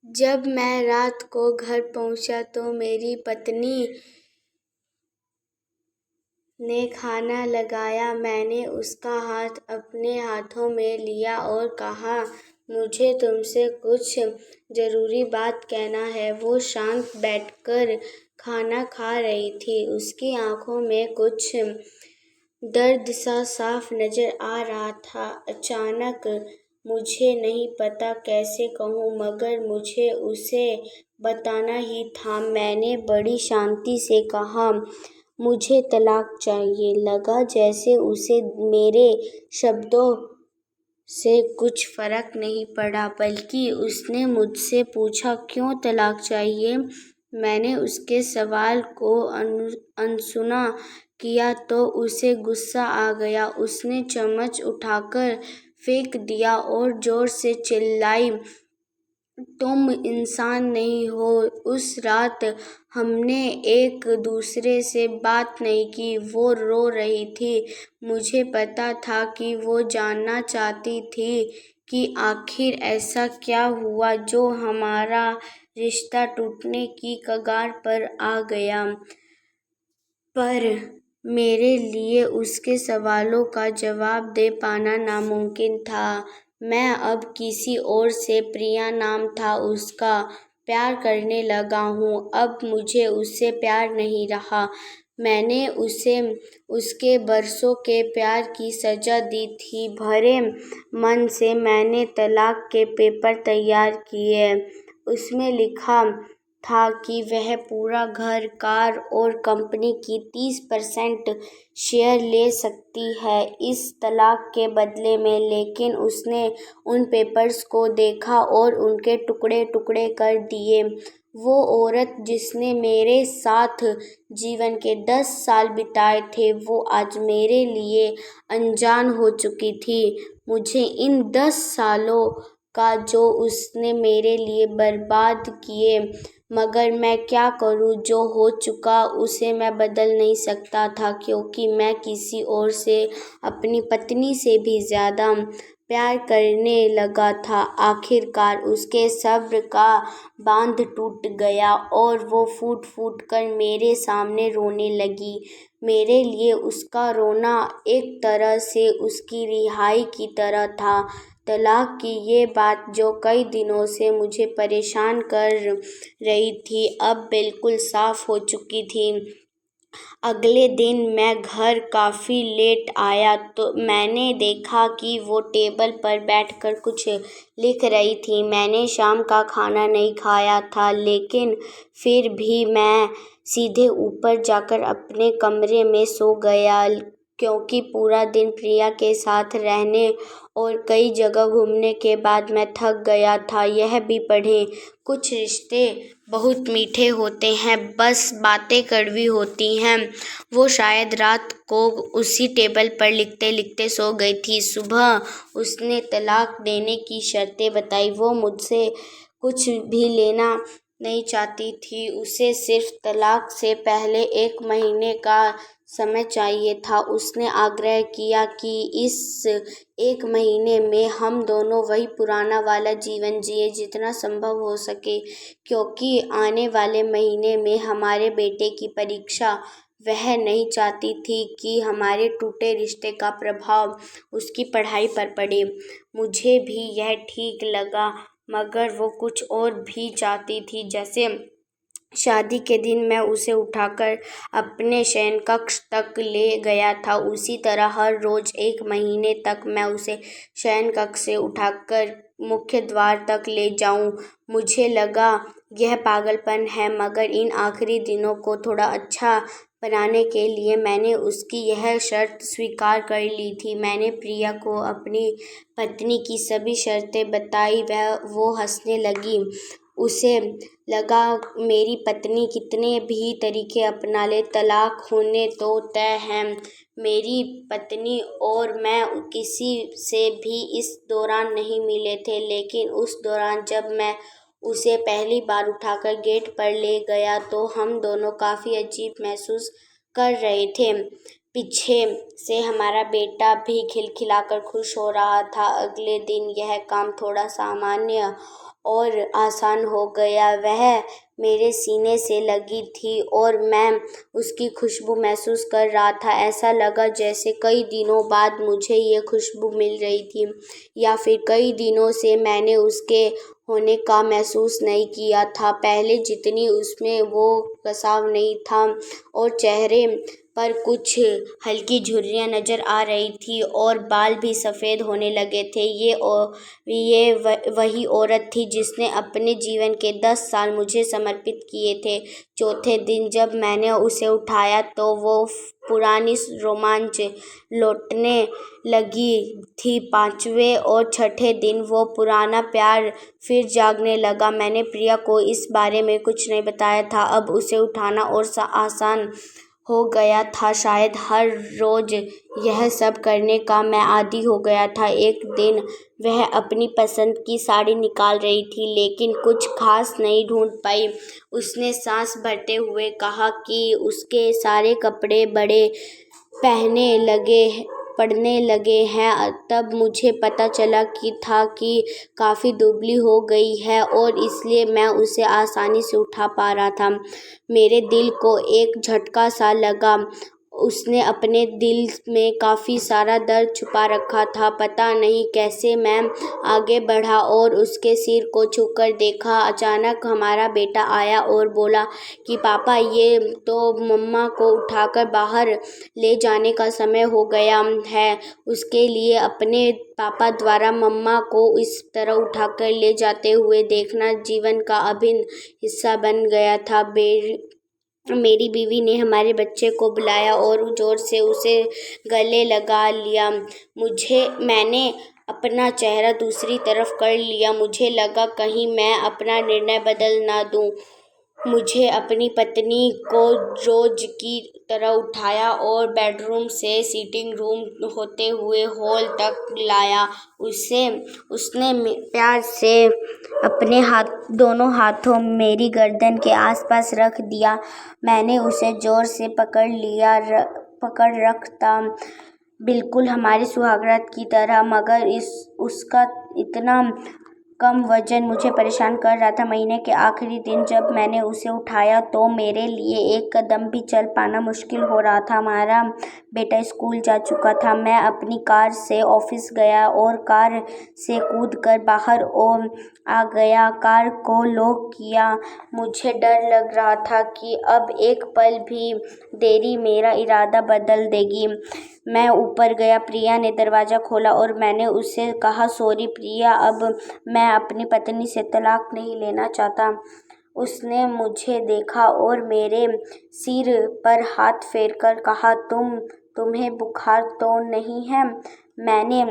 जब मैं रात को घर पहुंचा तो मेरी पत्नी ने खाना लगाया। मैंने उसका हाथ अपने हाथों में लिया और कहा, मुझे तुमसे कुछ ज़रूरी बात कहना है। वो शांत बैठकर खाना खा रही थी। उसकी आंखों में कुछ दर्द सा साफ नजर आ रहा था। अचानक, मुझे नहीं पता कैसे कहूँ, मगर मुझे उसे बताना ही था। मैंने बड़ी शांति से कहा, मुझे तलाक चाहिए। लगा जैसे उसे मेरे शब्दों से कुछ फर्क नहीं पड़ा, बल्कि उसने मुझसे पूछा, क्यों तलाक चाहिए? मैंने उसके सवाल को अनसुना किया तो उसे गुस्सा आ गया। उसने चम्मच उठाकर फेंक दिया और जोर से चिल्लाई, तुम इंसान नहीं हो। उस रात हमने एक दूसरे से बात नहीं की। वो रो रही थी। मुझे पता था कि वो जानना चाहती थी कि आखिर ऐसा क्या हुआ जो हमारा रिश्ता टूटने की कगार पर आ गया। पर मेरे लिए उसके सवालों का जवाब दे पाना नामुमकिन था। मैं अब किसी और से, प्रिया नाम था उसका, प्यार करने लगा हूँ। अब मुझे उससे प्यार नहीं रहा। मैंने उसे उसके बरसों के प्यार की सजा दी थी। भरे मन से मैंने तलाक के पेपर तैयार किए। उसमें लिखा था कि वह पूरा घर, कार और कंपनी की 30% शेयर ले सकती है इस तलाक के बदले में। लेकिन उसने उन पेपर्स को देखा और उनके टुकड़े टुकड़े कर दिए। वो औरत जिसने मेरे साथ जीवन के 10 साल बिताए थे, वो आज मेरे लिए अनजान हो चुकी थी। मुझे इन 10 सालों का जो उसने मेरे लिए बर्बाद किए, मगर मैं क्या करूं? जो हो चुका उसे मैं बदल नहीं सकता था, क्योंकि मैं किसी और से, अपनी पत्नी से भी ज़्यादा प्यार करने लगा था। आखिरकार उसके सब्र का बांध टूट गया और वो फूट फूट कर मेरे सामने रोने लगी। मेरे लिए उसका रोना एक तरह से उसकी रिहाई की तरह था। तलाक की ये बात जो कई दिनों से मुझे परेशान कर रही थी, अब बिल्कुल साफ हो चुकी थी। अगले दिन मैं घर काफ़ी लेट आया तो मैंने देखा कि वो टेबल पर बैठकर कुछ लिख रही थी। मैंने शाम का खाना नहीं खाया था, लेकिन फिर भी मैं सीधे ऊपर जाकर अपने कमरे में सो गया, क्योंकि पूरा दिन प्रिया के साथ रहने और कई जगह घूमने के बाद मैं थक गया था। यह भी पढ़ें, कुछ रिश्ते बहुत मीठे होते हैं, बस बातें कड़वी होती हैं। वो शायद रात को उसी टेबल पर लिखते लिखते सो गई थी। सुबह उसने तलाक देने की शर्तें बताई। वो मुझसे कुछ भी लेना नहीं चाहती थी। उसे सिर्फ तलाक से पहले 1 महीने का समय चाहिए था। उसने आग्रह किया कि इस 1 महीने में हम दोनों वही पुराना वाला जीवन जिए जितना संभव हो सके, क्योंकि आने वाले महीने में हमारे बेटे की परीक्षा। वह नहीं चाहती थी कि हमारे टूटे रिश्ते का प्रभाव उसकी पढ़ाई पर पड़े। मुझे भी यह ठीक लगा, मगर वो कुछ और भी चाहती थी। जैसे शादी के दिन मैं उसे उठाकर अपने शयन कक्ष तक ले गया था, उसी तरह हर रोज 1 महीने तक मैं उसे शयन कक्ष से उठाकर मुख्य द्वार तक ले जाऊं। मुझे लगा यह पागलपन है, मगर इन आखिरी दिनों को थोड़ा अच्छा बनाने के लिए मैंने उसकी यह शर्त स्वीकार कर ली थी। मैंने प्रिया को अपनी पत्नी की सभी शर्तें बताई। वो हंसने लगी। उसे लगा मेरी पत्नी कितने भी तरीके अपना ले, तलाक होने तो तय है। मेरी पत्नी और मैं किसी से भी इस दौरान नहीं मिले थे, लेकिन उस दौरान जब मैं उसे पहली बार उठाकर गेट पर ले गया तो हम दोनों काफ़ी अजीब महसूस कर रहे थे। पीछे से हमारा बेटा भी खिलखिलाकर खुश हो रहा था। अगले दिन यह काम थोड़ा सामान्य और आसान हो गया। वह मेरे सीने से लगी थी और मैं उसकी खुशबू महसूस कर रहा था। ऐसा लगा जैसे कई दिनों बाद मुझे ये खुशबू मिल रही थी, या फिर कई दिनों से मैंने उसके होने का महसूस नहीं किया था पहले जितनी उसमें वो कसाव नहीं था, और चेहरे पर कुछ हल्की झुर्रियाँ नज़र आ रही थी और बाल भी सफ़ेद होने लगे थे। वही औरत थी जिसने अपने जीवन के 10 साल मुझे समर्पित किए थे। चौथे दिन जब मैंने उसे उठाया तो वो पुरानी रोमांच लौटने लगी थी। 5वें और छठे दिन वो पुराना प्यार फिर जागने लगा। मैंने प्रिया को इस बारे में कुछ नहीं बताया था। अब उसे उठाना और आसान हो गया था। शायद हर रोज़ यह सब करने का मैं आदी हो गया था। एक दिन वह अपनी पसंद की साड़ी निकाल रही थी, लेकिन कुछ खास नहीं ढूंढ पाई। उसने सांस भरते हुए कहा कि उसके सारे कपड़े बड़े पड़ने लगे हैं। तब मुझे पता चला कि काफ़ी दुबली हो गई है और इसलिए मैं उसे आसानी से उठा पा रहा था। मेरे दिल को एक झटका सा लगा। उसने अपने दिल में काफ़ी सारा दर्द छुपा रखा था। पता नहीं कैसे मैं आगे बढ़ा और उसके सिर को छूकर देखा। अचानक हमारा बेटा आया और बोला कि पापा, ये तो मम्मा को उठाकर बाहर ले जाने का समय हो गया है। उसके लिए अपने पापा द्वारा मम्मा को इस तरह उठाकर ले जाते हुए देखना जीवन का अभिन्न हिस्सा बन गया था। मेरी बीवी ने हमारे बच्चे को बुलाया और जोर से उसे गले लगा लिया। मैंने अपना चेहरा दूसरी तरफ कर लिया। मुझे लगा कहीं मैं अपना निर्णय बदल ना दूं। मुझे अपनी पत्नी को रोज की तरह उठाया और बेडरूम से सीटिंग रूम होते हुए हॉल तक लाया। उसने प्यार से अपने दोनों हाथों मेरी गर्दन के आसपास रख दिया। मैंने उसे जोर से पकड़ रखता, बिल्कुल हमारी सुहागरात की तरह, मगर उसका इतना कम वजन मुझे परेशान कर रहा था। महीने के आखिरी दिन जब मैंने उसे उठाया तो मेरे लिए एक कदम भी चल पाना मुश्किल हो रहा था। हमारा बेटा स्कूल जा चुका था। मैं अपनी कार से ऑफिस गया और कार से कूदकर बाहर आ गया। कार को लॉक किया। मुझे डर लग रहा था कि अब एक पल भी देरी मेरा इरादा बदल देगी। मैं ऊपर गया। प्रिया ने दरवाज़ा खोला और मैंने उससे कहा, सॉरी प्रिया, अब मैं अपनी पत्नी से तलाक नहीं लेना चाहता। उसने मुझे देखा और मेरे सिर पर हाथ फेरकर कहा, तुम्हें बुखार तो नहीं है? मैंने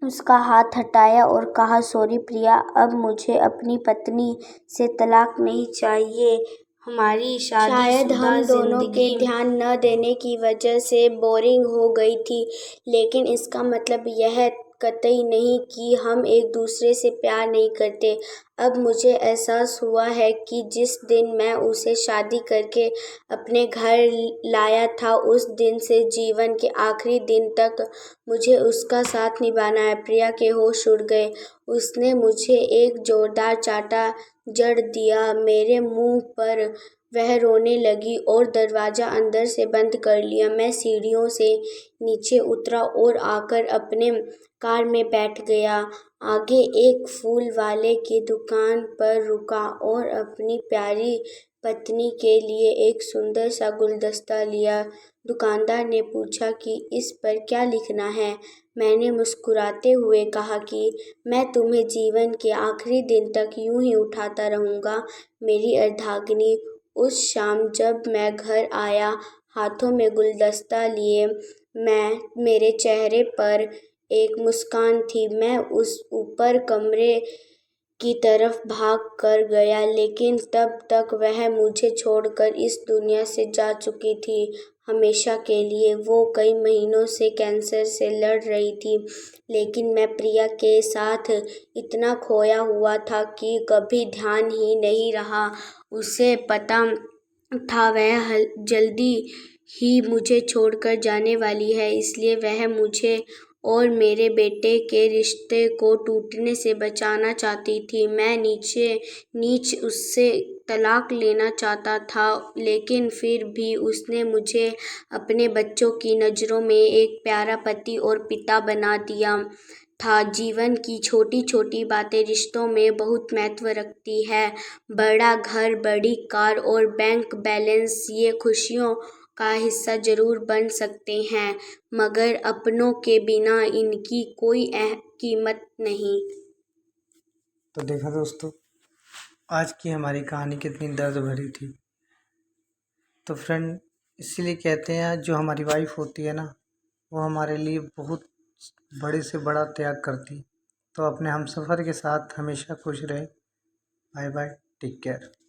उसका हाथ हटाया और कहा, सॉरी प्रिया, अब मुझे अपनी पत्नी से तलाक नहीं चाहिए। हमारी शायद हम दोनों के ध्यान न देने की वजह से बोरिंग हो गई थी, लेकिन इसका मतलब यह कतई नहीं कि हम एक दूसरे से प्यार नहीं करते। अब मुझे एहसास हुआ है कि जिस दिन मैं उसे शादी करके अपने घर लाया था, उस दिन से जीवन के आखिरी दिन तक मुझे उसका साथ निभाना है। प्रिया के होश उड़ गए। उसने मुझे एक जोरदार चांटा जड़ दिया। मेरे मुंह पर वह रोने लगी और दरवाज़ा अंदर से बंद कर लिया। मैं सीढ़ियों से नीचे उतरा और आकर अपने कार में बैठ गया। आगे एक फूल वाले की दुकान पर रुका और अपनी प्यारी पत्नी के लिए एक सुंदर सा गुलदस्ता लिया। दुकानदार ने पूछा कि इस पर क्या लिखना है। मैंने मुस्कुराते हुए कहा कि मैं तुम्हें जीवन के आखिरी दिन तक यूं ही उठाता रहूँगा, मेरी अर्धांगिनी। उस शाम जब मैं घर आया, हाथों में गुलदस्ता लिए, मेरे चेहरे पर एक मुस्कान थी। मैं उस ऊपर कमरे की तरफ भाग कर गया, लेकिन तब तक वह मुझे छोड़कर इस दुनिया से जा चुकी थी, हमेशा के लिए। वो कई महीनों से कैंसर से लड़ रही थी, लेकिन मैं प्रिया के साथ इतना खोया हुआ था कि कभी ध्यान ही नहीं रहा। उसे पता था वह जल्दी ही मुझे छोड़कर जाने वाली है, इसलिए वह मुझे और मेरे बेटे के रिश्ते को टूटने से बचाना चाहती थी। मैं नीच उससे तलाक लेना चाहता था, लेकिन फिर भी उसने मुझे अपने बच्चों की नज़रों में एक प्यारा पति और पिता बना दिया था। जीवन की छोटी-छोटी बातें रिश्तों में बहुत महत्व रखती है। बड़ा घर, बड़ी कार और बैंक बैलेंस ये खुशियों का हिस्सा ज़रूर बन सकते हैं, मगर अपनों के बिना इनकी कोई कीमत नहीं। तो देखा दोस्तों, आज की हमारी कहानी कितनी दर्द भरी थी। तो फ्रेंड, इसीलिए कहते हैं जो हमारी वाइफ होती है ना, वो हमारे लिए बहुत बड़े से बड़ा त्याग करती। तो अपने हमसफ़र के साथ हमेशा खुश रहे। Bye bye, take care.